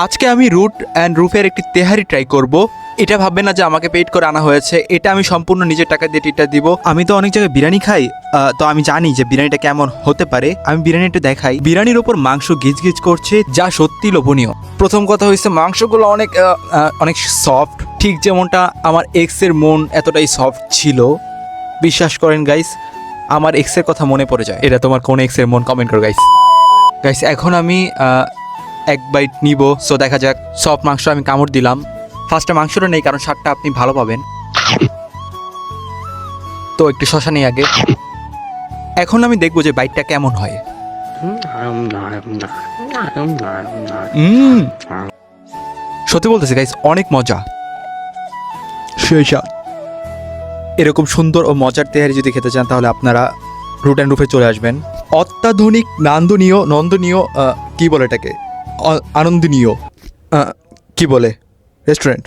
আজকে আমি root and রুফের একটি তেহারি ট্রাই করব। এটা ভাববেন না যে আমাকে পেইড করে আনা হয়েছে, এটা আমি সম্পূর্ণ নিজের টাকা দিয়ে এটা দিব। আমি তো অনেক জায়গায় বিরিয়ানি খাই, তো আমি জানি যে বিরিয়ানিটা কেমন হতে পারে। আমি বিরিয়ানিটা দেখাই। বিরিয়ানির ওপর মাংস গিজ গিজ করছে, যা সত্যি লোভনীয়। প্রথম কথা হচ্ছে মাংসগুলো অনেক সফট, ঠিক যেমনটা আমার এক্সের মন এতটাই সফট ছিল। বিশ্বাস করেন গাইস, আমার এক্সের কথা মনে পড়ে যায়। এটা তোমার কোন এক্সের মন? কমেন্ট করো গাইস। গাইস এখন আমি এক বাইট নিব। সো দেখা যাক। সব মাংস আমি কামড় দিলাম। ফার্স্টে মাংসটা নেই, কারণ স্বাদটা আপনি ভালো পাবেন। তো একটু শশা নেই আগে। এখন আমি দেখবো যে বাইটটা কেমন হয়। সত্যি বলতেছি গাইস, অনেক মজা। সেই স্বাদ। এরকম সুন্দর ও মজার তেহারি যদি খেতে চান তাহলে আপনারা রুট অ্যান্ড রুফে চলে আসবেন। অত্যাধুনিক নন্দনীয় কি বলে এটাকে, আনন্দনীয় কি বলে রেস্টুরেন্ট।